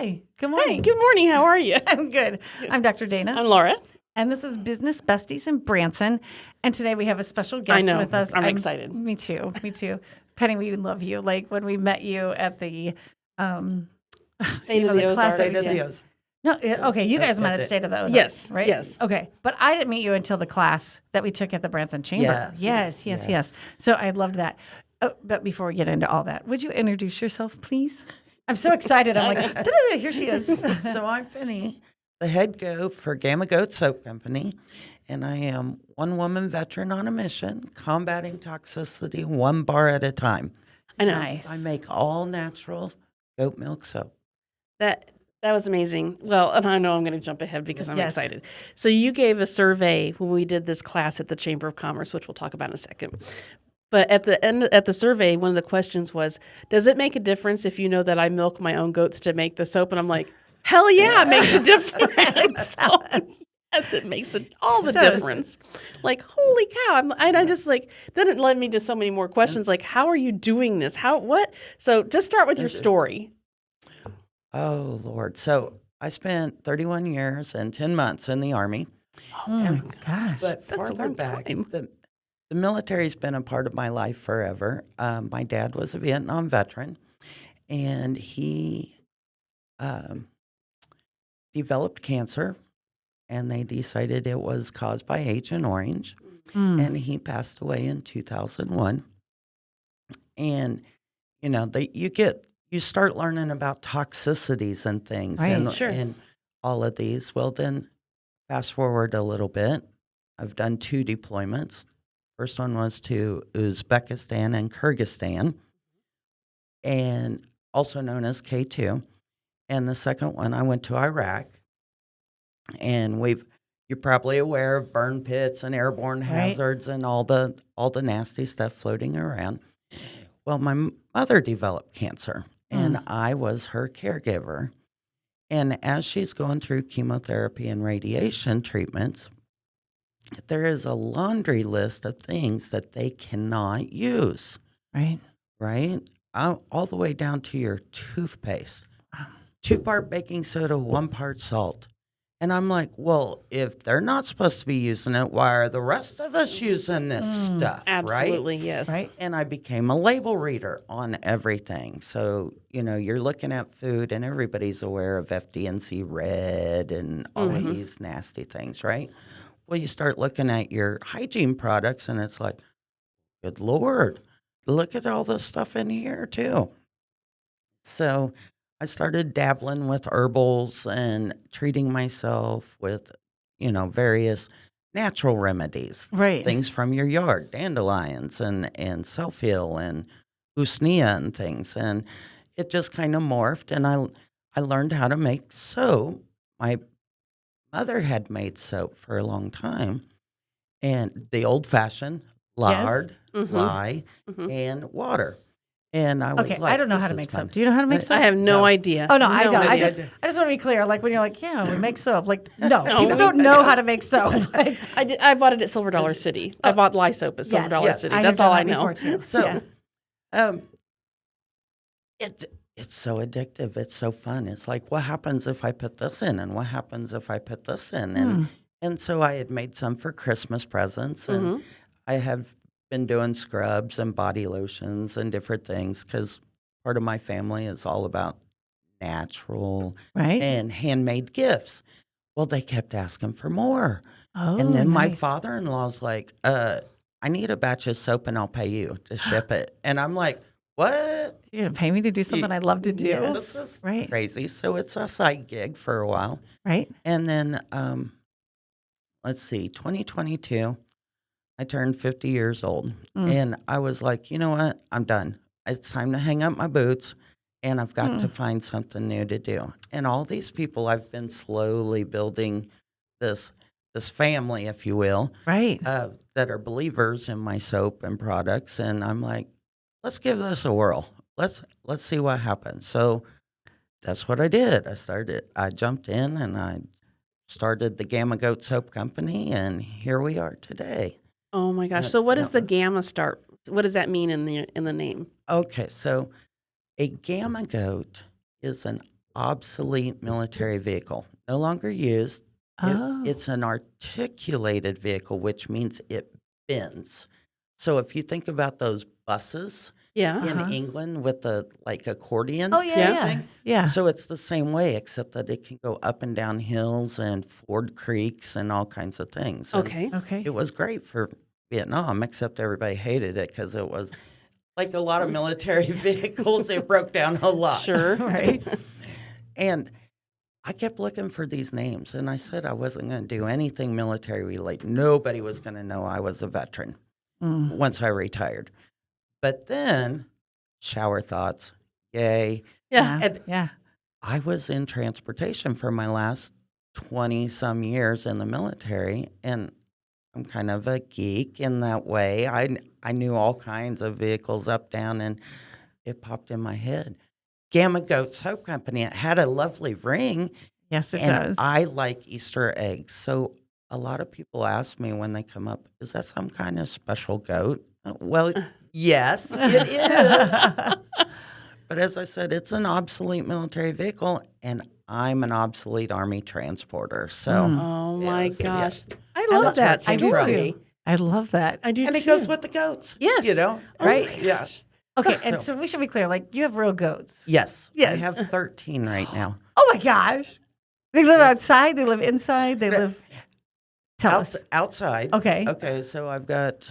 Hi. Good morning. Hey, good morning. How are you? I'm good. I'm Dr. Dana. I'm Laura. And this is Business Besties in Branson. And today we have a special guest with us. I'm excited. Me too. Penny, we love you. Like when we met you at the State of the Ozarks. State of the Ozarks. No, okay, you guys met at State of the Ozarks, Yes, right? yes. Okay, but I didn't meet you until the class that we took at the Branson Chamber. Yes. So I loved that. But before we get into all that, would you introduce yourself, please? I'm so excited. I'm like, "Da-da-da, here she is. So I'm Penny, the head goat for Gamma Goat Soap Company, and I am one-woman veteran on a mission, combating toxicity one bar at a time. I know. Nice. I make all natural goat milk soap. That was amazing. Well, and I know I'm going to jump ahead because I'm Yes. excited. So you gave a survey when we did this class at the Chamber of Commerce, which we'll talk about in a second. But at the end, at the survey, one of the questions was, does it make a difference if you know that I milk my own goats to make the soap? And I'm like, hell yeah, it makes a difference. So, yes, it makes all the difference. Like, holy cow. I just like, then it led me to so many more questions. Like, how are you doing this? What? So just start with your story. Oh, Lord. So I spent 31 years and 10 months in the Army. Oh my gosh. But That's a farther long back, time. the military's been a part of my life forever. My dad was a Vietnam veteran, and he developed cancer, and they decided it was caused by Agent Orange, and he passed away in 2001. And, you know, you start learning about toxicities and things Right, sure. and all of these. Well, then fast forward a little bit. I've done 2 deployments. First one was to Uzbekistan and Kyrgyzstan, and also known as K2. And the second one, I went to Iraq, and you're probably aware of burn pits and airborne hazards and all the nasty stuff floating around. Well, my mother developed cancer, and I was her caregiver. And as she's going through chemotherapy and radiation treatments, there is a laundry list of things that they cannot use, Right. All the way down to your toothpaste. 2-part baking soda, 1 part salt. And I'm like, well, if they're not supposed to be using it, why are the rest of us using this stuff, Absolutely, right? yes. Right. And I became a label reader on everything. So, you know, you're looking at food and everybody's aware of FD&C red and all of these nasty things, right? Well, you start looking at your hygiene products and it's like, good Lord, look at all this stuff in here too. So I started dabbling with herbals and treating myself with, you know, various natural remedies. Right. Things from your yard, dandelions and self-heal and usnea and things. And it just kind of morphed, and I learned how to make soap. My mother had made soap for a long time, and the old-fashioned lard, lye, and water. And I was Okay, like, I don't know this how to is make fun. soap. Do you know how to make soap? I have no idea. Oh, no, I don't. I idea. just want to be clear. Like when you're like, yeah, we make soap. Like, no, people don't know how to make soap. Like, I bought it at Silver Dollar City. I bought lye soap at Silver Dollar City. I That's have all done I that know. before, too. So, Yeah. it's so addictive. It's so fun. It's like, what happens if I put this in, and what happens if I put this in, and so I had made some for Christmas presents, and I have been doing scrubs and body lotions and different things because part of my family is all about natural Right. and handmade gifts. Well, they kept asking for more. Oh, And then my nice. father-in-law's like, I need a batch of soap and I'll pay you to ship it. And I'm like, what? You're going to pay me to do something I love to do? Yeah, this is Right. crazy. So it's a side gig for a while. Right. And then, let's see, 2022, I turned 50 years old. And I was like, you know what? I'm done. It's time to hang up my boots, and I've got to find something new to do. And all these people, I've been slowly building this family, if you will, Right. that are believers in my soap and products. And I'm like, let's give this a whirl. Let's see what happens. So that's what I did. I jumped in and I started the Gamma Goat Soap Company, and here we are today. Oh my gosh! So what does the gamma start? What does that mean in the name? Okay, so a gamma goat is an obsolete military vehicle, no longer used. Oh. It's an articulated vehicle, which means it bends. So if you think about those buses Yeah. in England with the like accordion, Oh, yeah. Yeah. so it's the same way, except that it can go up and down hills and ford creeks and all kinds of things. And Okay. Okay. it was great for Vietnam, except everybody hated it because it was like a lot of military vehicles. It broke down a lot. Sure. Right. And I kept looking for these names, and I said I wasn't going to do anything military related. Nobody was going to know I was a veteran once I retired. But then, shower thoughts, yay. Yeah. And Yeah. I was in transportation for my last 20-some years in the military, and I'm kind of a geek in that way. I knew all kinds of vehicles up, down, and it popped in my head. Gamma Goat Soap Company. It had a lovely ring, Yes, it and does. I like Easter eggs. So a lot of people ask me when they come up, is that some kind of special goat? Well, yes, it is. But as I said, it's an obsolete military vehicle, and I'm an obsolete Army transporter. So, Oh my Yes, gosh. yes. I love That's that where it came story. from. I love that. I do and too. it goes with the goats. Yes. You know? Right. Yeah. Okay, So- and so we should be clear. Like, you have real goats. Yes. Yes. I have 13 right now. Oh my gosh! They live Yes. outside. They live inside. They live. Tell us. Outside. Okay. Okay, so I've got,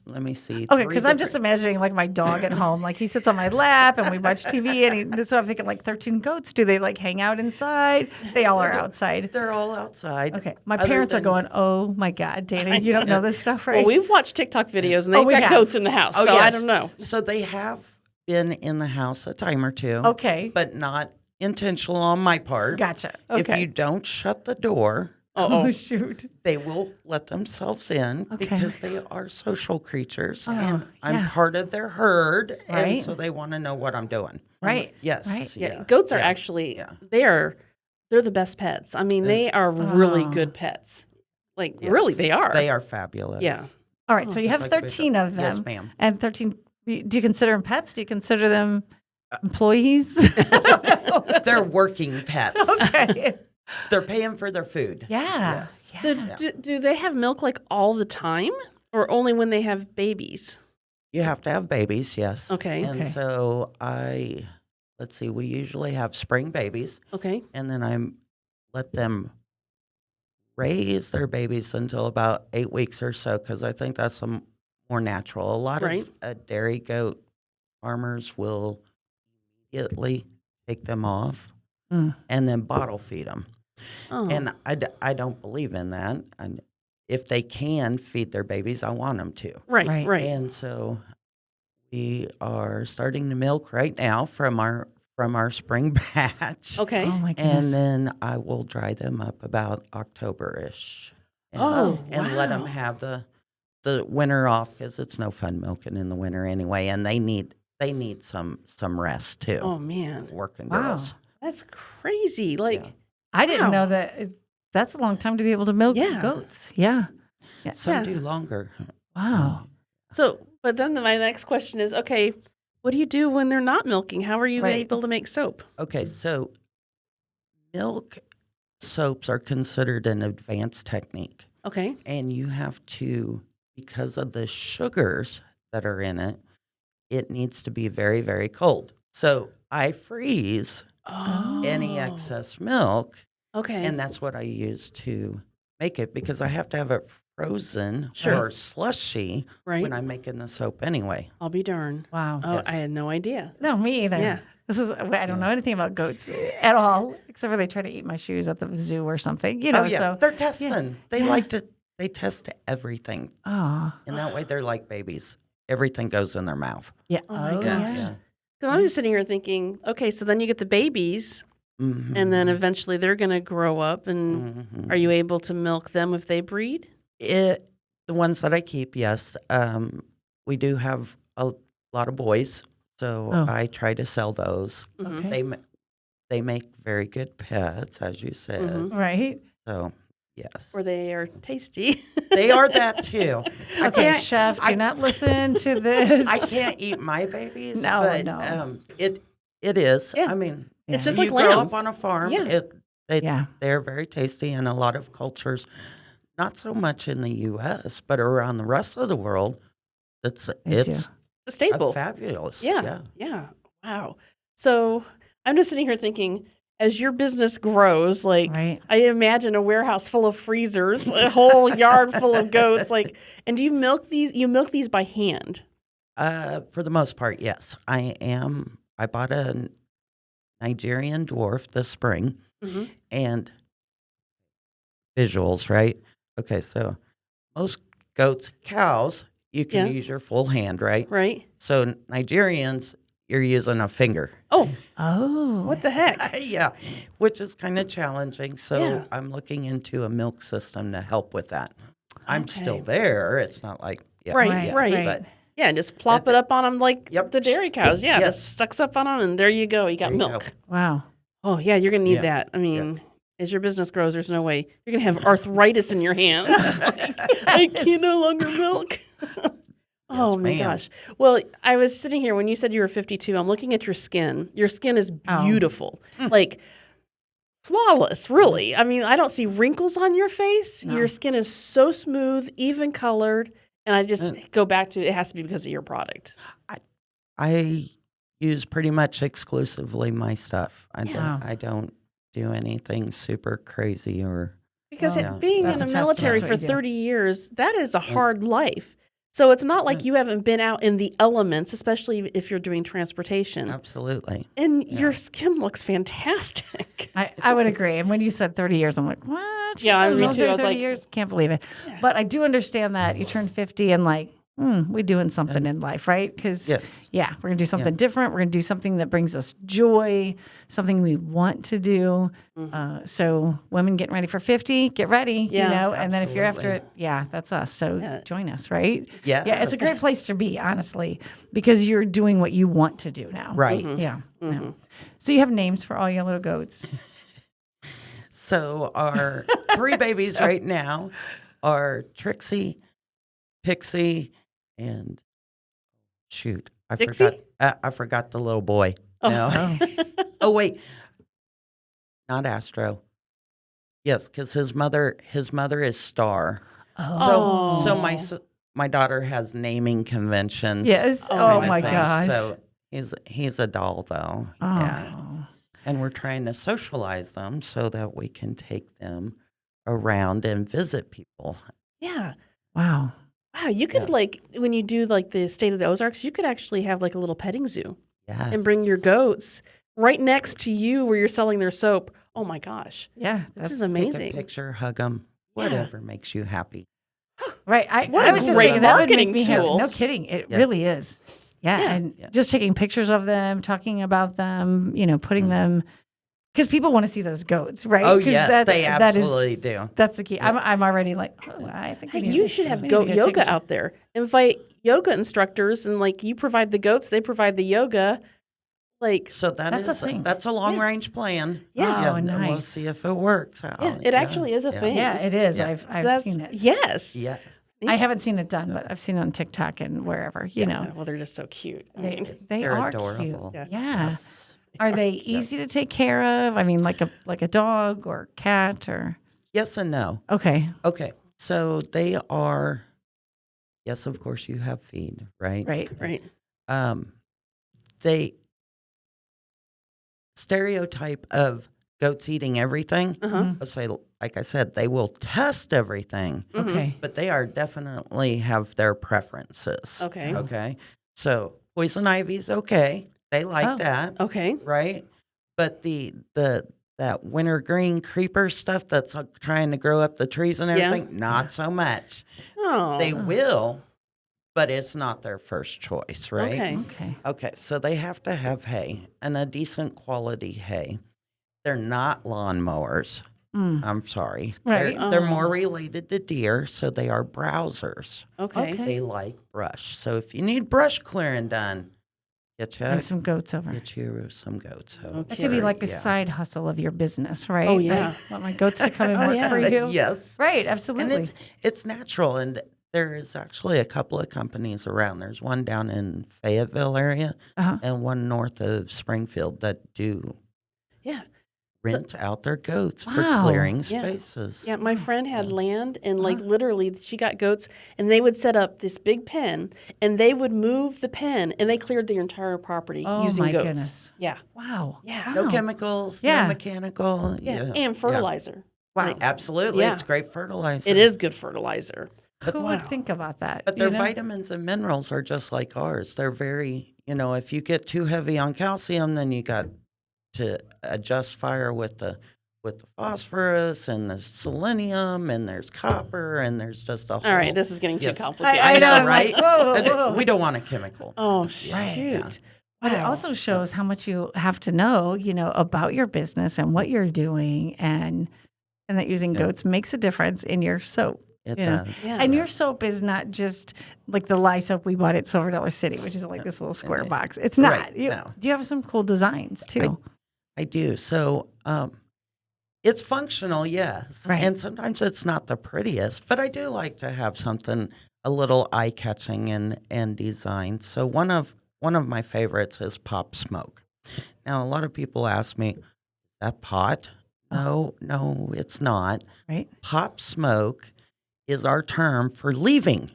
let me see. Okay, 3 because I'm just different- imagining like my dog at home. Like he sits on my lap and we watch TV, and so I'm thinking like 13 goats. Do they like hang out inside? They all are outside. They're all outside. Okay, my Other parents are than- going, "Oh my God, Dana, you don't know this stuff, right?" Well, we've watched TikTok videos and they've we got have. goats in the house, Oh, so I yes. don't know. So they have been in the house a time or two. Okay, But not intentional on my part. gotcha. If Okay. you don't shut the door, Oh shoot. they will let themselves in Okay. because they are social creatures. Oh, and I'm yeah. part of their herd. Right. And so they want to know what I'm doing. Right. Yes. Right. Yeah, goats are yeah, actually yeah. they're the best pets. I mean, they are really Oh. good pets. Like Yes. really, they are. They are fabulous. Yeah. All right. So you It's have like a big 13 dog. of them. Yes, ma'am. And 13. Do you consider them pets? Do you consider them employees? They're working pets. Okay. They're paying for their food. Yeah. Yes. So do they have milk like all the time, or only when they have babies? You have to have babies, yes. Okay. And Okay. so let's see, we usually have spring babies, Okay. and then I let them raise their babies until about 8 weeks or so, because I think that's more natural. A lot Right. of dairy goat farmers will immediately take them off Mm. and then bottle feed them. Oh. And I don't believe in that. And if they can feed their babies, I want them to. right. Right. Right. And so we are starting to milk right now from our spring batch. Okay. Oh my goodness. And then I will dry them up about October-ish. And, Oh, and let them wow. have the winter off, because it's no fun milking in the winter anyway. And they need some rest too. Oh man, Working Wow. girls. that's crazy. Like, Yeah. I didn't wow. know that. That's a long time to be able to milk Yeah. goats. Yeah. Some Yeah. do longer. Wow. so. But then my next question is, okay, what do you do when they're not milking? How are you Right. able to make soap? Okay, so milk soaps are considered an advanced technique. Okay. And you have to, because of the sugars that are in it, it needs to be very, very cold. So I freeze Oh. any excess milk, Okay. and that's what I use to make it, because I have to have it frozen Sure. or slushy right. when I'm making the soap anyway. I'll be darned. Wow. Oh, Yes. I had no idea. No, me either. Yeah. This is, I don't know anything about goats at all, except for they try to eat my shoes at the zoo or something, you know, Oh, yeah. so. They're testing. They Yeah. they test everything. Oh, And that way they're like babies. Everything goes in their mouth. yeah. Oh my Oh, gosh. yeah. Because I'm just sitting here thinking, okay, so then you get the babies, Mhm. and then eventually they're going to grow up. And Mhm. are you able to milk them if they breed? The ones that I keep, yes. We do have a lot of boys, so Oh. I try to sell those. Mhm. Okay. They make very good pets, as you said. Mhm. Right. So, yes. Or they are tasty. They are that too. I Okay, can't, chef, do I- not listen to this. I can't eat my babies, No, but no. it is. Yeah. I mean, It's just you like grow lamb. up on a farm. Yeah. They're very tasty in a lot of cultures. Not so much in the U.S., but around the rest of the world, it's a staple. fabulous. Yeah. Wow. So I'm just sitting here thinking, as your business grows, like Right. I imagine a warehouse full of freezers, a whole yard full of goats. Like, and do you milk these? You milk these by hand? For the most part, yes. I bought a Nigerian dwarf this spring, Mm-hmm. and visuals, right? Okay, so most goats, cows, you can use your full hand, right? Right. So Nigerians, you're using a finger. Oh, Oh. what the heck? Yeah, which is kind of challenging. So Yeah. I'm looking into a milk system to help with that. I'm still Okay. there. It's not like Right. But Yeah, and just plop it up on them like Yep. the dairy cows. Yeah, Yes. just sucks up on them, and there you go. You got there you milk. go. Wow. Oh, yeah, you're going to need Yeah. that. I mean, as your business grows, there's no way. You're going to have arthritis in your hands. Like, I can no longer milk. Oh, my ma'am. gosh. Well, I was sitting here when you said you were 52. I'm looking at your skin. Your skin is beautiful. Like, flawless, really. I mean, I don't see wrinkles on your face. No. Your skin is so smooth, even colored. And I just go back to it has to be because of your product. I use pretty much exclusively my stuff. Yeah. I don't do anything super crazy or Because Well, being that's in the a testament military to what for you do. 30 years, that is a hard life. So it's not like you haven't been out in the elements, especially if you're doing transportation. absolutely. And your skin looks fantastic. I would agree. And when you said 30 years, I'm like, what? Yeah, You've been me in the too. I military was 30 like- years? Can't believe it. But I do understand that you turn 50 and like, we're doing something in life, right? Because, Yes. we're going to do something different. We're going to do something that brings us joy, something we want to do. So women getting ready for 50, get ready, Yeah, and then if you're after absolutely. it, that's us. So join us, right? Yes. Yeah, it's a great place to be, honestly, because you're doing what you want to do now. Right. Yeah. yeah. So you have names for all your little goats. So our 3 babies right now are Trixie, Pixie, and I Dixie? forgot the little boy. Oh. No. Oh wait, not Astro. Yes, because his mother is Star. Oh. So my daughter has naming conventions. Yes. Oh, Oh, my my things. gosh. So he's a doll though. Oh. Yeah. And we're trying to socialize them so that we can take them around and visit people. Yeah. Wow. Wow, you could when you do like the State of the Ozarks, you could actually have like a little petting zoo Yes. and bring your goats right next to you where you're selling their soap. Oh my gosh. Yeah. This is Take a amazing. picture, hug them, whatever makes you happy. Right. What I a was just great thinking that would make marketing me happy. tool. No kidding. It Yeah. really is. Yeah. Yeah. And Yeah. just taking pictures of them, talking about them, putting them, because people want to see those goats, right? Oh 'Cause yes, they that absolutely is- do. That's the key. I'm already like, I think Hey, we need you to- should have we need to goat go yoga take a- out there. Invite yoga instructors and like you provide the goats, they provide the yoga. Like So That's a thing. that's a long range plan. Yeah. Oh, and we'll nice. see if it works out. yeah, it actually is a thing. Yeah, it is. Yeah. I've That's seen it. yes. Yeah. I haven't seen it done, but I've seen it on TikTok and wherever, Yeah, well, they're just so cute. I mean, They They're are adorable. cute. Yeah. Yes. Are they easy to take care of? I mean, like a dog or cat or Yes and no. okay. Okay. So they are. Yes, of course you have feed, right? Right. right. They stereotype of goats eating everything. Uh-huh. Let's say, like I said, they will test everything, Okay. but they are definitely have their preferences. Okay. Okay. So poison ivy's okay. They like Oh. that, Okay. right? But that wintergreen creeper stuff that's trying to grow up the trees and Yeah. everything, not so much. Oh. They will, but it's not their first choice, right? Okay. Okay. Okay, so they have to have hay and a decent quality hay. They're not lawnmowers. I'm sorry. Right. They're more related to deer, so they are browsers. Okay. Okay. They like brush. So if you need brush clearing done, get And you some goats over. some goats. So, That could be like a yeah. side hustle of your business, right? Oh, yeah. Like, want my goats to come and work yeah. for you. Yes. Right. And Absolutely. it's natural, and there is actually a couple of companies around. There's one down in Fayetteville area Uh-huh. and one north of Springfield that do Yeah. rent out their goats for Wow. clearing Yeah. spaces. Yeah, my friend had land, and like literally, she got goats, and they would set up this big pen, and they would move the pen, and they cleared their entire property Oh, using my goats. goodness. Yeah, Wow. yeah, No Wow. chemicals, Yeah. no mechanical. yeah, and fertilizer. Wow. Like, Absolutely. Yeah. It's great fertilizer. it is good fertilizer. Who would Wow. think about that? But you their know? vitamins and minerals are just like ours. They're very, if you get too heavy on calcium, then you got to adjust fire with the phosphorus and the selenium, and there's copper, and there's just a whole. All right, this is getting too Yes. complicated. I know, I'm right? like, whoa, And whoa. we don't want a chemical. Oh shoot! Right. Yeah. But it Wow. also shows how much you have to know, about your business and what you're doing, and that using goats makes a difference in your soap. It you know? does. Yeah. And your soap is not just like the lye soap we bought at Silver Dollar City, which is like this little square box. It's not. Right, no. You have some cool designs too. I do. So it's functional, yes. Right. And sometimes it's not the prettiest, but I do like to have something a little eye-catching and designed. So one of my favorites is Pop Smoke. Now, a lot of people ask me, is that pot? No, it's not. Right. Pop Smoke is our term for leaving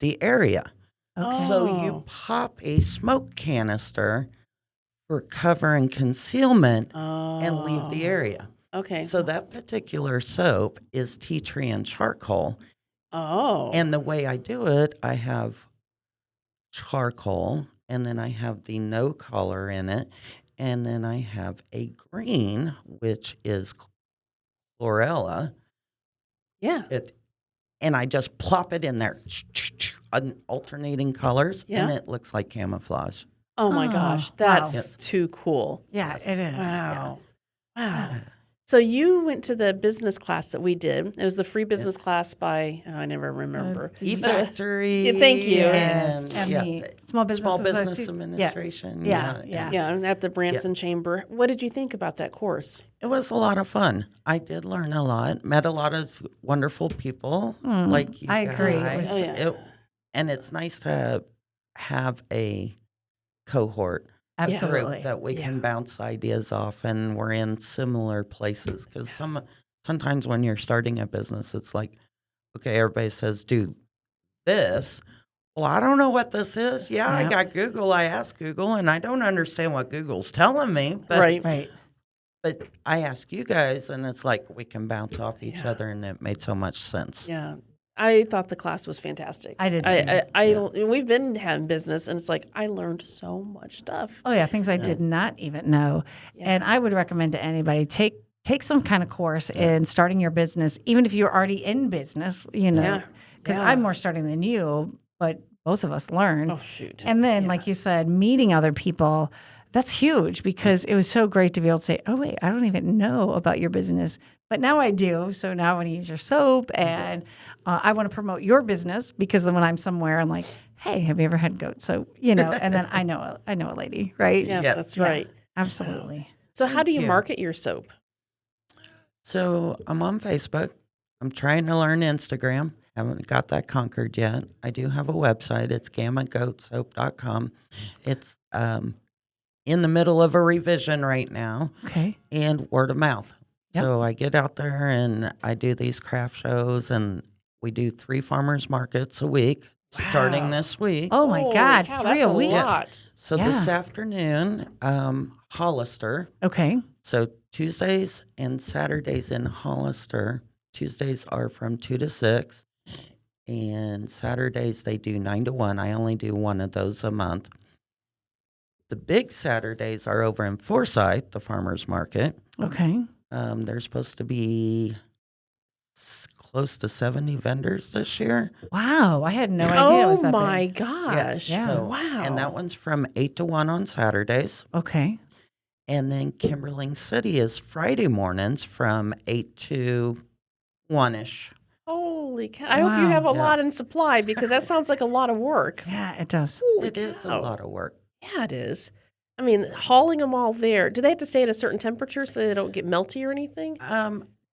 the area. Okay. So Oh. you pop a smoke canister for cover and concealment and leave the area. Okay. So that particular soap is tea tree and charcoal. Oh. And the way I do it, I have charcoal, and then I have the no color in it, and then I have a green, which is chlorella. yeah. And I just plop it in there, alternating colors, and Yeah. it looks like camouflage. Oh my Oh, gosh, wow. that's too cool. Yeah, it is. Wow. Wow. So you went to the business class that we did. It was the free business class by I never remember. E-Factory. Yeah, thank you. Yes, and yeah, the Small Business Small Business Association. Administration. Yeah. Yeah, and at the Branson Chamber. What did you think about that course? It was a lot of fun. I did learn a lot, met a lot of wonderful people like you I agree. It guys. was- Oh, yeah. And it's nice to have a cohort Absolutely. group that we can bounce ideas off, and we're in similar places. Because sometimes when you're starting a business, it's like, okay, everybody says, do this. Well, I don't know what this is. Yeah, I Yeah. got Google. I asked Google, and I don't understand what Google's telling me. But, Right. Right. But I ask you guys, and it's like we can bounce off each Yeah. other, and it made so much sense. Yeah. I thought the class was fantastic. I did too. We've been having business, and it's like I learned so much stuff. Oh yeah, things I did not even know. And I would recommend to anybody take some kind of course in starting your business, even if you're already in business, Yeah. because Yeah. I'm more starting than you, but both of us learn. Oh shoot. And then, like you said, meeting other people, that's huge because it was so great to be able to say, oh, wait, I don't even know about your business. But now I do. So now I want to use your soap, and I want to promote your business because then when I'm somewhere, I'm like, hey, have you ever had goat soap? And then I know a lady, right? Yeah, Yes. that's right. Absolutely. So how do you you. market your soap? So I'm on Facebook. I'm trying to learn Instagram. Haven't got that conquered yet. I do have a website. It's gammagoatsoap.com. It's in the middle of a revision right now, Okay. and word of mouth. Yep. So I get out there and I do these craft shows, and we do 3 farmers markets a week, starting Wow. this week. Oh my Holy God, cow, 3 that's a week. lot. So yeah. this afternoon, Hollister. Okay. So Tuesdays and Saturdays in Hollister. Tuesdays are from 2 to 6. And Saturdays they do 9 to 1. I only do one of those a month. The big Saturdays are over in Forsyth, the farmers market. Okay. There's supposed to be close to 70 vendors this year. Wow. I had no idea it was Oh that my big. gosh. Yeah. So, Wow. And that one's from 8 to 1 on Saturdays. Okay. And then Kimberling City is Friday mornings from 8 to 1-ish. Holy cow. I hope you Wow. have a Yeah. lot in supply because that sounds like a lot of work. Yeah, it does. Holy It is a cow. lot of work. Yeah, it is. I mean, hauling them all there. Do they have to stay at a certain temperature so they don't get melty or anything?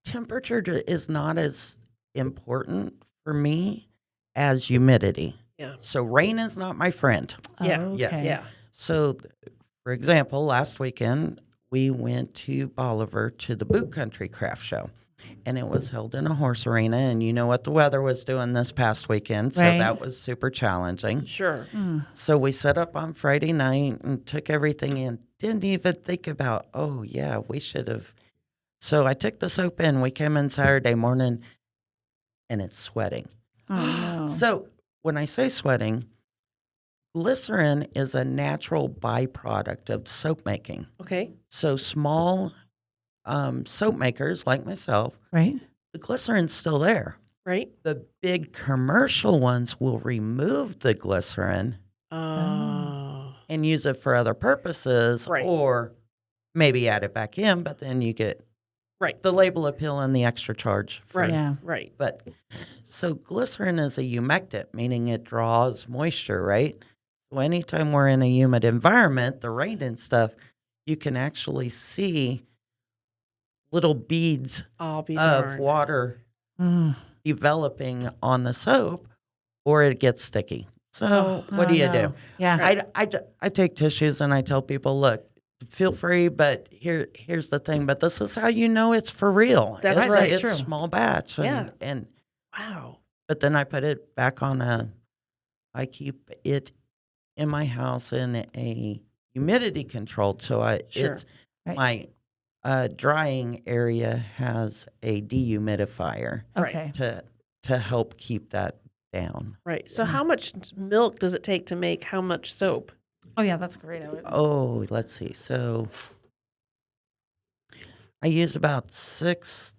Temperature is not as important for me as humidity. Yeah. So rain is not my friend. Yeah. Okay. Yes. Yeah. So, for example, last weekend we went to Bolivar to the Boot Country Craft Show. And it was held in a horse arena. And you know what the weather was doing this past weekend. So Right. that was super challenging. Sure. So we set up on Friday night and took everything in. Didn't even think about, oh, yeah, we should have. So I took the soap in. We came in Saturday morning and it's sweating. Oh, no. So when I say sweating, glycerin is a natural byproduct of soap making. Okay. So small soap makers like myself, Right. the glycerin's still there. Right. The big commercial ones will remove the glycerin Oh. and use it for other purposes, Right. or maybe add it back in, but then you get Right. the label appeal and the extra charge. For Right. Yeah. Right. But so glycerin is a humectant, meaning it draws moisture, right? So anytime we're in a humid environment, the rain and stuff, you can actually see little beads I'll be of darned. water Mm. developing on the soap, or it gets sticky. So what Oh, do you no. do? Yeah. I take tissues and I tell people, look, feel free, but here's the thing. But this is how you know it's for real. That's it's right. It's True. small batch. Yeah. And Wow. but then I put it back on I keep it in my house in a humidity controlled. So Sure. it's Right. my drying area has a dehumidifier Okay. to help keep that down. Right. So how much milk does it take to make how much soap? Oh, yeah, that's great. Oh, let's see. So I use about 6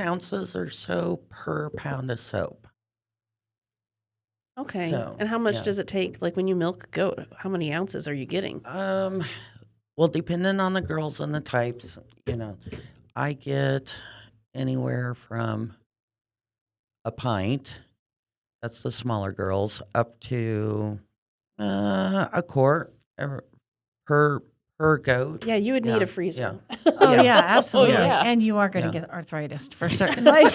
ounces or so per pound of soap. Okay. So, and how much yeah. does it take? Like when you milk a goat, how many ounces are you getting? Well, depending on the girls and the types, I get anywhere from a pint, that's the smaller girls, up to a quart per goat. Yeah, you would need Yeah, a freezer. Oh, Yeah. yeah, absolutely. yeah. And you are going to Yeah. get arthritis for certain. Like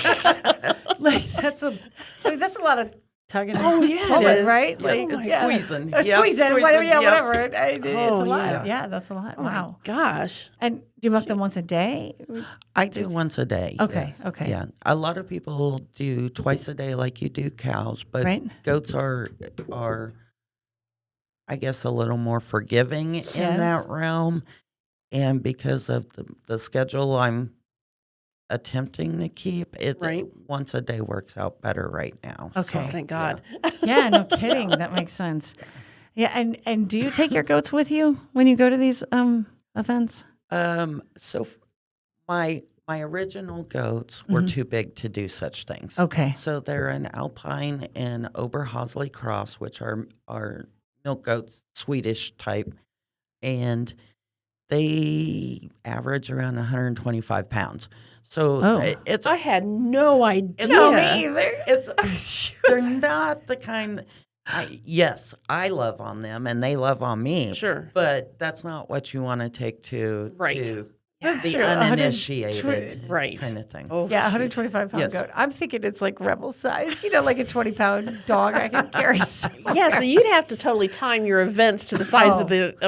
that's a lot of tugging and Oh, yeah, it pulling, is. right? Yeah, Like, it's yeah. squeezing. Or Yep, squeezing, whatever, squeezing, yep. whatever. It's Oh, a lot. yeah. Yeah, that's a lot. Oh Wow. my gosh. And do you milk them once a day? I do once a day. Okay, yes. okay. Yeah. A lot of people do twice a day like you do cows, but Right. goats are I guess a little more forgiving in Yes. that realm. And because of the schedule I'm attempting to keep, Right. once a day works out better right now. Okay. Oh, thank God. Yeah, no kidding. That makes sense. Yeah, and do you take your goats with you when you go to these events? So my original goats were too big to do such things. Okay. So they're an Alpine and Oberhausley cross, which are milk goats, Swedish type, and they average around 125 pounds. So Oh. it's I had no idea. No, me either. it's they're not the kind. Yes, I love on them and they love on me. Sure. But that's not what you want to take to Right. That's the true. uninitiated Right. kind of thing. Oh, Yeah, shoot. 125-pound Yes. goat. I'm thinking it's like rebel size, like a 20-pound dog I can carry. Yeah, so you'd have to totally time your events to the size of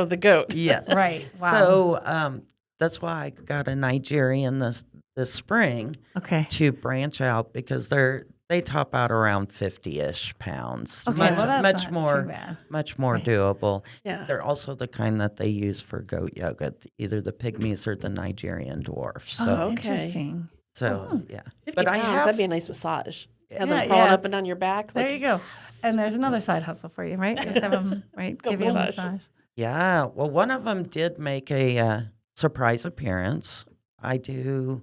the goat. Yes. Right. Wow. So that's why I got a Nigerian this spring Okay. to branch out because they top out around 50-ish pounds. Okay, much well, that's much not more too bad. much more Right. doable. Yeah. They're also the kind that they use for goat yoga, either the pygmies or the Nigerian dwarfs. So Oh, Okay. interesting. yeah. 50 But I pounds, have that'd be a nice massage. Have Yeah, them crawling yeah. up and down your back. There like, you go. And there's another side hustle for you, right? Just have them, right? Go Give you a massage. massage. Yeah, well, one of them did make a surprise appearance. I do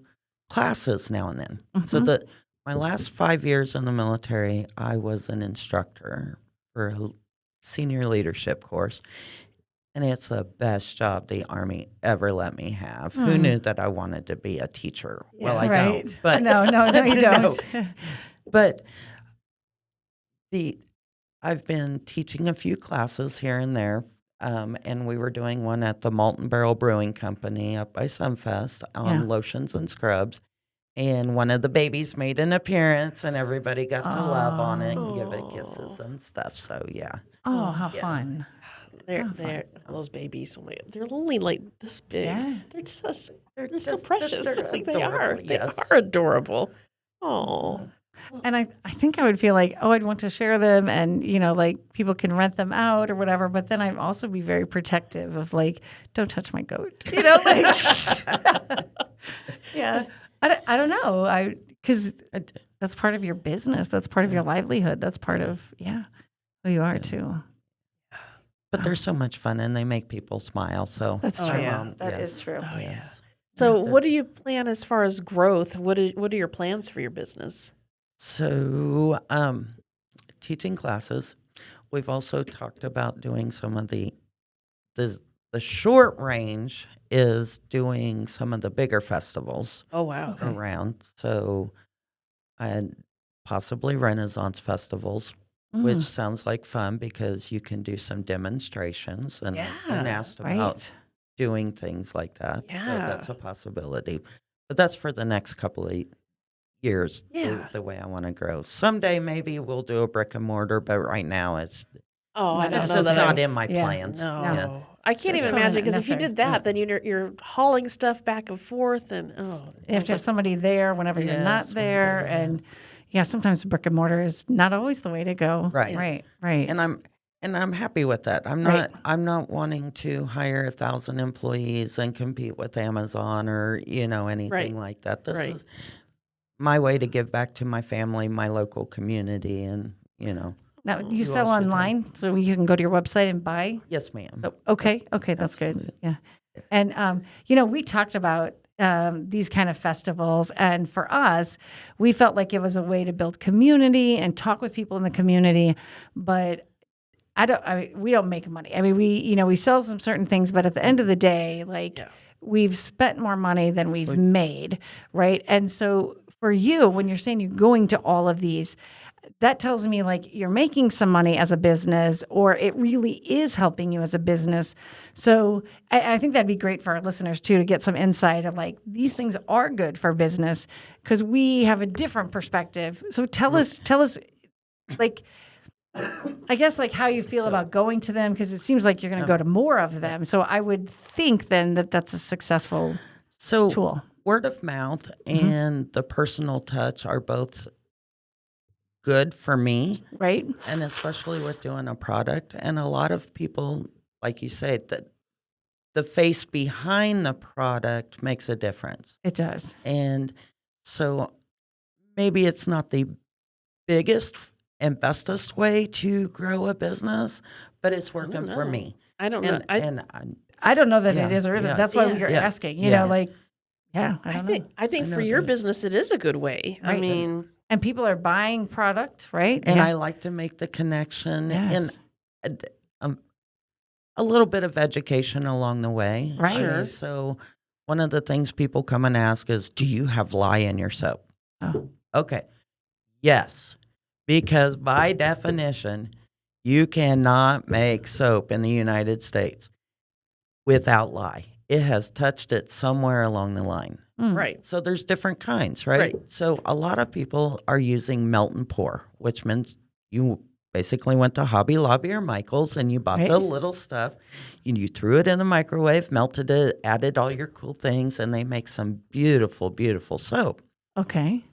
classes now and then. So my last 5 years in the military, I was an instructor for a senior leadership course, and it's the best job the Army ever let me have. Who knew that I wanted to be a teacher? Well, I Right. don't. But No, you don't. But I've been teaching a few classes here and there, and we were doing one at the Malt and Barrel Brewing Company up by Sunfest on Yeah. lotions and scrubs. And one of the babies made an appearance, and everybody got to love on it and give it kisses and stuff. So yeah, Oh, how Yeah. fun. They're those babies. They're only like this big. Yeah. They're just they're so just- precious. they're Like they are. adorable, yes. They are adorable. Oh. And I think I would feel like, I'd want to share them and, like people can rent them out or whatever. But then I'd also be very protective of like, don't touch my goat. Yeah. I don't know. Because that's part of your business. That's part of your livelihood. That's part of, who you are too. But they're so much fun and they make people smile. So That's true. yeah. That is true. Oh yeah. So what do you plan as far as growth? What are your plans for your business? So, teaching classes. We've also talked about doing some of the short range is doing some of the bigger festivals Oh wow. Okay. around. So, and possibly Renaissance festivals, which sounds like fun because you can do some demonstrations and asked about Right. doing things like that. Yeah. So that's a possibility. But that's for the next couple of years, the way I want to grow. Someday maybe we'll do a brick and mortar, but right now it's I don't it's know just that not I, in my Yeah. plans. no. Yeah. I can't it's even probably imagine not because if you necessary. did that, then you're hauling stuff back and forth and You have to have somebody there whenever you're not Yes, there. someday, And sometimes brick and mortar is not always the way to go. Right. Right. And I'm happy with that. Right. I'm not wanting to hire 1,000 employees and compete with Amazon or anything Right. like that. This Right. is my way to give back to my family, my local community, and Now, you You sell also do. online, so you can go to your website and buy? yes, ma'am. So, okay, that's good. Absolutely. Yeah. And, we talked about these kind of festivals. And for us, we felt like it was a way to build community and talk with people in the community. But we don't make money. I mean, we sell some certain things, but at the end of the day, we've spent more money than we've made, right? And so for you, when you're saying you're going to all of these, that tells me like you're making some money as a business or it really is helping you as a business. So I think that'd be great for our listeners too, to get some insight of like, these things are good for business because we have a different perspective. So tell us like, I guess like how you feel about going to them, because it seems like you're going to go to more of them. So I would think then that that's a successful tool. Word of mouth and the personal touch are both good for me, Right? and especially with doing a product. And a lot of people, like you say, that the face behind the product makes a difference. It does. And so maybe it's not the biggest and bestest way to grow a business, but it's working for me. I don't know. I don't know that Yeah, it is or isn't. yeah. That's why we're Yeah. asking. Yeah. I don't know. I think I for know your that. business, it is a good way. I Right. mean, And people are buying product, right? And I like to make the connection Yes. and a little bit of education along the way. Right. I mean, Sure. so one of the things people come and ask is, do you have lye in your soap? Oh. Okay. Yes. Because by definition, you cannot make soap in the United States without lye. It has touched it somewhere along the line. right. So there's different kinds, right? Right. So a lot of people are using melt and pour, which means you basically went to Hobby Lobby or Michael's and you bought the Right. little stuff and you threw it in the microwave, melted it, added all your cool things, and they make some beautiful, beautiful soap. Okay.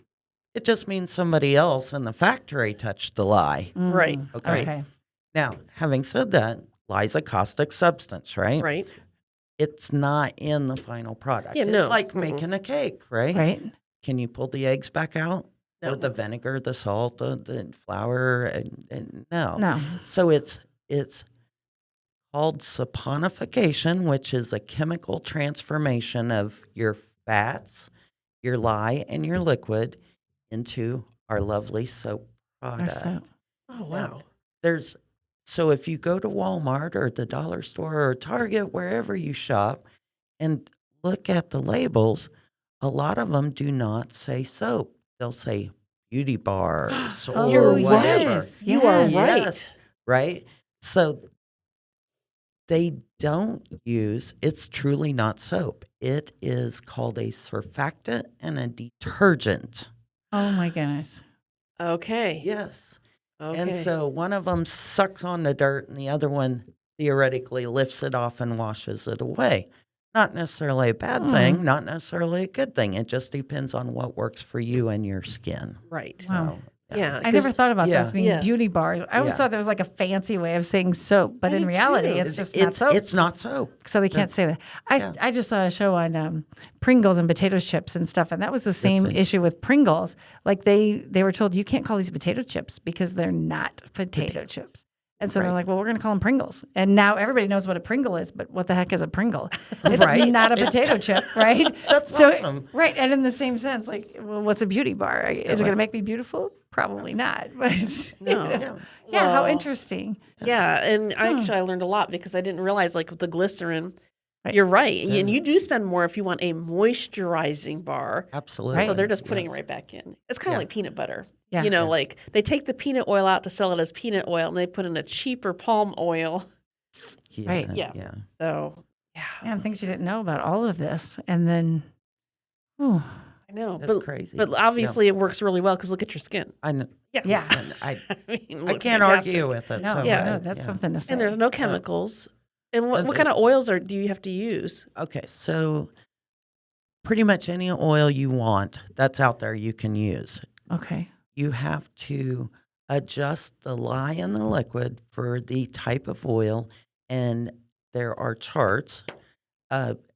It just means somebody else in the factory touched the lye. Right. Okay. Now, having said that, lye's a caustic substance, right? Right. It's not in the final product. Yeah, It's no. like Mm-mm. making a cake, right? Right. Can you pull the eggs back out? No. Or the vinegar, the salt, the flour? And no. No. So it's called saponification, which is a chemical transformation of your fats, your lye, and your liquid into our lovely soap Or product. so. Oh wow. So if you go to Walmart or the dollar store or Target, wherever you shop, and look at the labels, a lot of them do not say soap. They'll say beauty bars or You're whatever. yes. You are Yes. right. Yes, right? So they don't use, it's truly not soap. It is called a surfactant and a detergent. Oh my goodness. Okay. Yes. Okay. And so one of them sucks on the dirt and the other one theoretically lifts it off and washes it away. Not necessarily a bad thing, not necessarily a good thing. It just depends on what works for you and your skin. Right. Wow. Yeah. I never thought about those being Yeah. beauty bars. I always thought there was like a fancy way of saying soap, but I in did reality, too. it's just not soap. It's not soap. So they can't say that. I just saw a show on Pringles and potato chips and stuff, and that was the same issue with Pringles. Like they were told, you can't call these potato chips because they're not potato chips. And so they're like, well, we're going to call them Pringles. And now everybody knows what a Pringle is, but what the heck is a Pringle? It's not a potato chip, right? That's awesome. Right. And in the same sense, like, well, what's a beauty bar? Is it going to make me beautiful? Probably not. But No. how interesting. Yeah, and I learned a lot because I didn't realize, like, with the glycerin, you're right. And you do spend more if you want a moisturizing bar. Absolutely. So they're just putting it right back in. It's kind of like peanut butter. Yeah. You know, like they take the peanut oil out to sell it as peanut oil, and they put in a cheaper palm oil. Right. Yeah. So, And things you didn't know about all of this. And then, I know. That's crazy. But obviously it works really well because look at your skin. I know. yeah. And I mean, it I looks can't fantastic. argue with it. No, so no, that's something to say. And there's no chemicals. And what and kind of oils do you have to use? Okay, so pretty much any oil you want that's out there you can use. Okay. You have to adjust the lye in the liquid for the type of oil, and there are charts.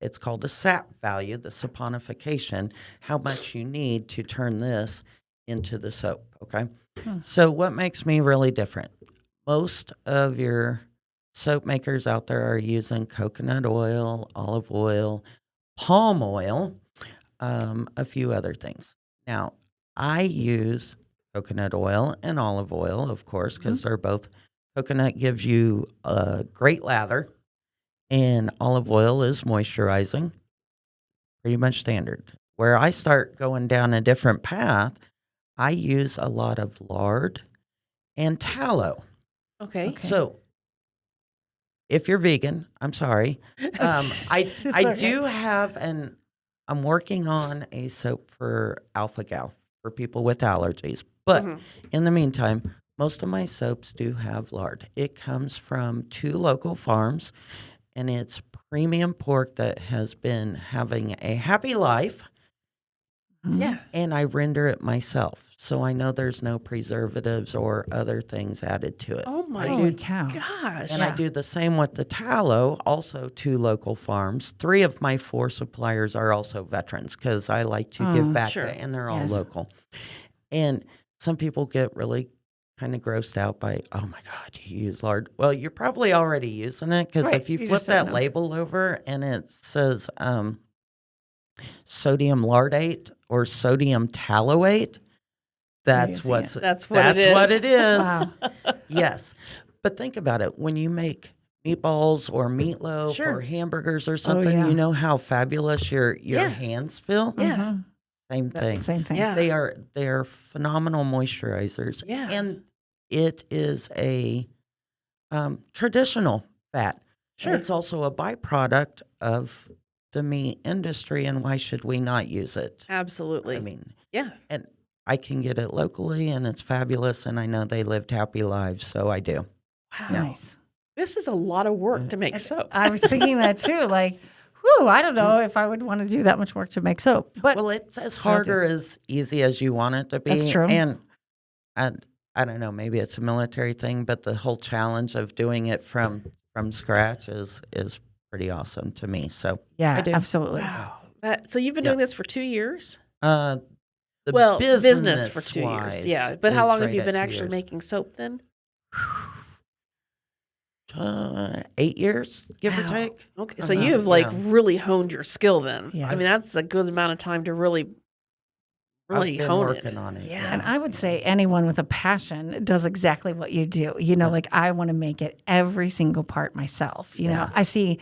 It's called the SAP value, the saponification, how much you need to turn this into the soap, okay? So what makes me really different? Most of your soap makers out there are using coconut oil, olive oil, palm oil, a few other things. Now, I use coconut oil and olive oil, of course, because they're both, coconut gives you a great lather, and olive oil is moisturizing, pretty much standard. Where I start going down a different path, I use a lot of lard and tallow. Okay. So if you're vegan, I'm sorry. I do have I'm working on a soap for alpha-gal for people with allergies. But in the meantime, most of my soaps do have lard. It comes from 2 local farms, and it's premium pork that has been having a happy life. Yeah. And I render it myself. So I know there's no preservatives or other things added to it. Oh my Holy cow. gosh. And I do the same with the tallow, also 2 local farms. 3 of my 4 suppliers are also veterans because I like to give back, sure. and they're all Yes. local. And some people get really kind of grossed out by, oh my God, you use lard. Well, you're probably already using it because Right, if you you flip just don't that know. label over and it says sodium lardate or sodium taloate, that's using what's it. That's what it is. what it is. Wow. Yes. But think about it. When you make meatballs or meatloaf Sure. or hamburgers or something, yeah. you know how fabulous your Yeah. hands feel? Yeah. Same thing. Same thing. Yeah. They're phenomenal moisturizers. Yeah. And it is a traditional fat. Sure. It's also a byproduct of the meat industry, and why should we not use it? Absolutely. I mean, yeah. and I can get it locally, and it's fabulous, and I know they lived happy lives, so I do. Wow. Nice. This is a lot of work to make soap. I was thinking that too. Like, whew, I don't know if I would want to do that much work to make soap. But Well, it's as hard or as easy as you want it to be. That's true. And I don't know, maybe it's a military thing, but the whole challenge of doing it from scratch is pretty awesome to me. So yeah, I do. absolutely. Wow. So you've been doing this for 2 years? The Business for 2 years. Yeah. But how long have you been actually making soap then? 8 years, give or take. Okay. So you've like yeah. really honed your skill then. Yeah. I mean, that's a good amount of time to really I've been hone working it. on it. Yeah. And I would say anyone with a passion does exactly what you do. You know, like I want to make it every single part myself. You know, I see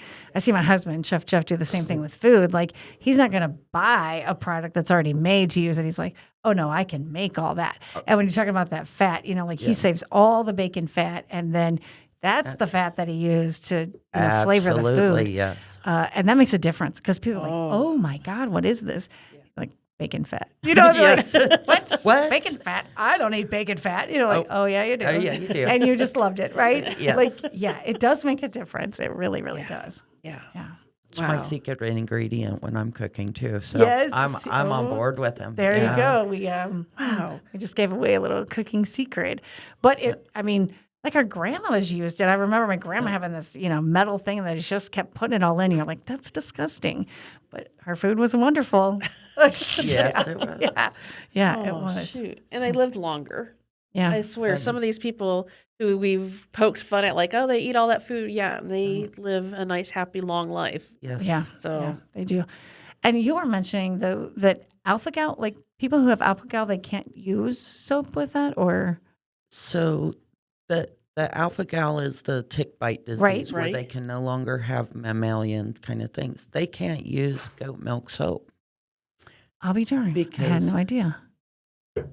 my husband, Chef Jeff, do the same thing with food. Like he's not going to buy a product that's already made to use it. He's like, oh no, I can make all that. And when you're talking about that fat, you know, like he saves all the bacon fat, and then that's the fat that he used to flavor the food. Absolutely, yes. And that makes a difference because people are like, oh my God, what is this? Like, bacon fat. You know, Yes. like, What? Bacon fat? I don't eat bacon fat. You know, like, oh yeah, you do. Oh, yeah, you do. And you just loved it, right? Yes. Like, yeah, it does make a difference. It really, really does. Yeah. Yeah. It's my secret ingredient when I'm cooking too. So Yes. I'm on board with him. There Yeah. you go. We just gave away a little cooking secret. But I mean, like our grandmothers used it. I remember my grandma having this, metal thing that she just kept putting it all in. You're like, that's disgusting. But her food was wonderful. Yes, it was. Yeah, Oh, it was. shoot. And they lived longer. Yeah. I swear, some of these people who we've poked fun at, like, oh, they eat all that food. Yeah, they live a nice, happy, long life. Yes. Yeah. So Yeah, they do. And you were mentioning, though, that alpha-gal, like people who have alpha-gal, they can't use soap with that, or? So the alpha-gal is the tick bite disease where they can no longer have mammalian kind of things. They can't use goat milk soap. I'll be darned. I had Because- no idea.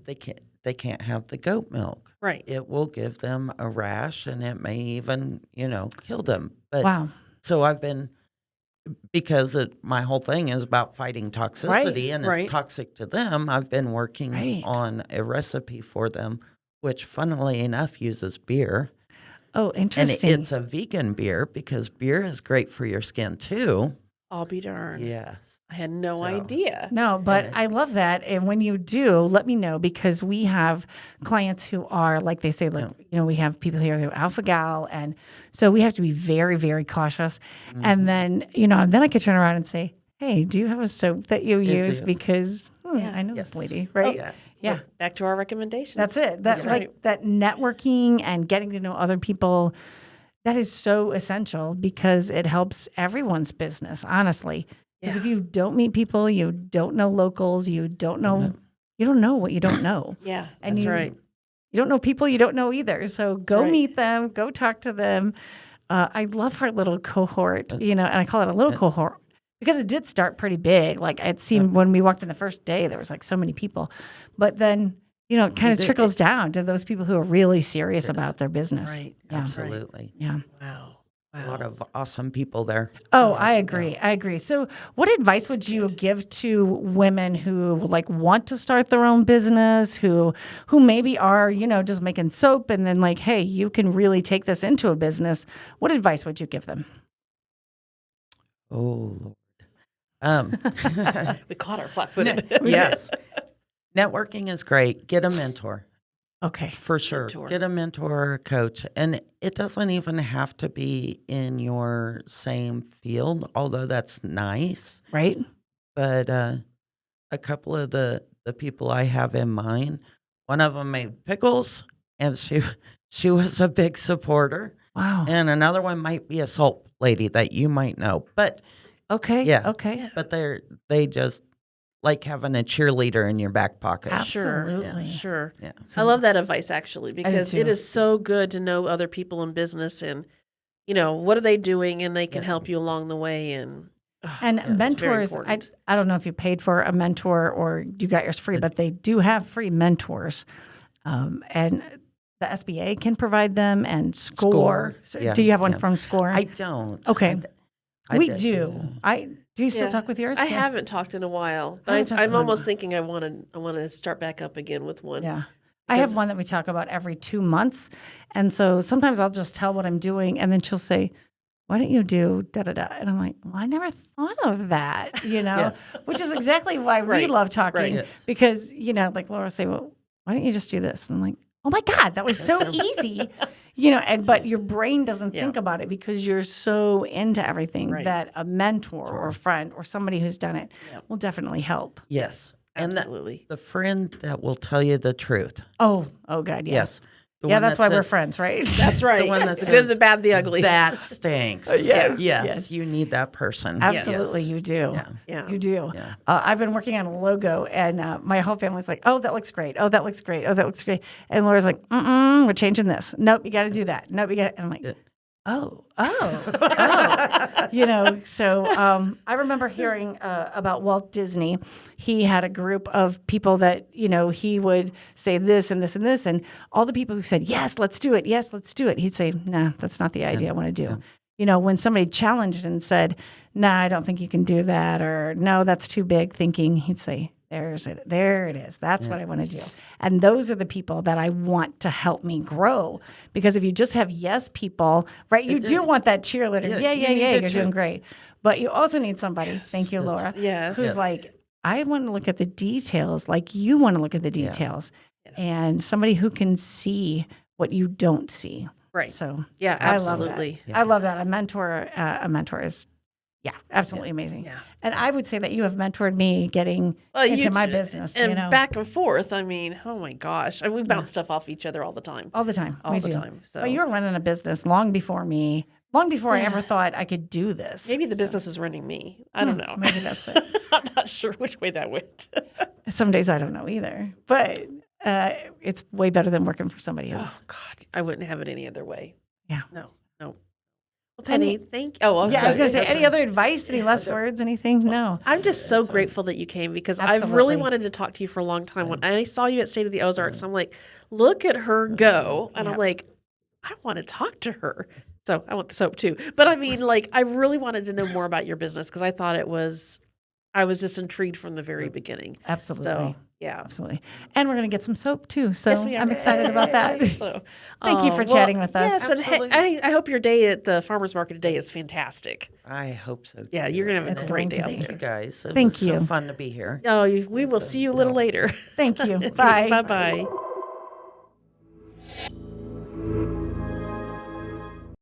They can't have the goat milk. right. It will give them a rash and it may even, kill them. But Wow. so I've been, because my whole thing is about fighting toxicity and right. it's toxic to them, I've been working Right. on a recipe for them, which funnily enough uses beer. Oh, And interesting. it's a vegan beer because beer is great for your skin too. I'll be darned. Yes. I had no So- idea. No, but I love that. And when you do, let me know, because we have clients who are, like they say, like, we have people here who are alpha gal. And so we have to be very, very cautious. And then, then I could turn around and say, hey, do you have a soap that you use? is. Because I know this Yes. lady, right? Yeah. Yeah. Back to our recommendations. That's it. That's right. like that networking and getting to know other people. That is so essential because it helps everyone's business, honestly. Because if you don't meet people, you don't know locals, you don't know what you don't know. Yeah, And that's you, right. You don't know people you don't know either. So go right. meet them, go talk to them. I love our little cohort, and I call it a little cohort because it did start pretty big. Like it seemed when we walked in the first day, there was like so many people. But then, it kind of trickles down to those people who are really serious about their business. Right. Yeah. Absolutely. Yeah. Wow. A lot of awesome people there. Oh, I agree. I agree. So what advice would you give to women who like want to start their own business, who maybe are, just making soap and then like, hey, you can really take this into a business. What advice would you give them? Oh, Lord. We caught our flat-footed. Yes. Networking is great. Get a mentor. Okay. For sure. Mentor. Get a mentor or a coach. And it doesn't even have to be in your same field, although that's nice. Right. But a couple of the people I have in mind, one of them made pickles, and she was a big supporter. Wow. And another one might be a soap lady that you might know. But Okay. Yeah. Okay. but they just like having a cheerleader in your back pocket. Absolutely. Sure. Yeah. I love that advice actually because too. it is so good to know other people in business and what are they doing and they can help you along the way and And it's very mentors, important. I don't know if you paid for a mentor or you got yours free, but they do have free mentors. And the SBA can provide them and SCORE. SCORE, So yeah, do you have one yeah. from SCORE? I don't. Okay. I We did, do. yeah. Do you still Yeah. talk with yours? I Yeah. haven't talked in a while, I haven't but talked I'm in a almost while. thinking I want to start back up again with one. Yeah. I have Because- one that we talk about every 2 months. And so sometimes I'll just tell what I'm doing and then she'll say, why don't you do da-da-da? And I'm like, well, I never thought of that, Yes. which is exactly why we Right. love talking Right. Yes. because, like Laura will say, well, why don't you just do this? And I'm like, oh my God, that was so easy, but your brain doesn't think about it because you're so into everything Right. that a mentor or a friend or somebody who's done it will definitely help. Yes. And Absolutely. the friend that will tell you the truth. Oh God. Yeah. Yes. The Yeah. one That's that why we're says, friends, right? That's right. one that The good, says, the bad, the ugly. That stinks. Yes, Yes. yes. You need that person. Absolutely, Yes. you do. Yeah. Yeah. You do. Yeah. I've been working on a logo, and my whole family's like, "Oh, that looks great. Oh, that looks great. Oh, that looks great." And Laura's like, we're changing this. Nope, you got to do that. Nope, you got." And I'm like, "Oh." So I remember hearing about Walt Disney. He had a group of people that he would say this and this and this, and all the people who said, "Yes, let's do it. Yes, let's do it." He'd say, "Nah, that's not the idea I want to do." When somebody challenged and said, "Nah, I don't think you can do that," or "No, that's too big thinking," he'd say, There it is. That's what I want to do. And those are the people that I want to help me grow. Because if you just have yes people, right, you do want that cheerleader. Yeah, you're doing great. But you also need somebody, thank you, Laura, who's like, I want to look at the details like you want to look at the details. And somebody who can see what you don't see. Right. So yeah, absolutely. I love that. A mentor is absolutely amazing. Yeah. And I would say that you have mentored me getting into my business. And back and forth. I mean, oh my gosh. I mean, we bounce stuff off each other all the time. All the time. All the time. So. But you were running a business long before me, long before I ever thought I could do this. Maybe the business was running me. I don't know. Maybe that's it. I'm not sure which way that went. Some days I don't know either. But it's way better than working for somebody else. Oh, God. I wouldn't have it any other way. Yeah. No. Well, Penny, thank you. I was going to say, any other advice, any last words, anything? No. I'm just so grateful that you came because I've really wanted to talk to you for a long time. When I saw you at State of the Ozarks, I'm like, look at her go. And I'm like, I want to talk to her. So I want the soap too. But I mean, like, I really wanted to know more about your business because I thought I was just intrigued from the very beginning. Absolutely. So, yeah. Absolutely. And we're going to get some soap too. So Yes, we are. I'm excited about that. So, Thank you for chatting with us. Yes, and hey, I hope your day at the farmer's market today is fantastic. I hope so. Yeah, you're going to have a great day out Thank there. you guys. It Thank was you. so fun to be here. Oh, we will see you a little later. Thank you. Bye. Bye-bye.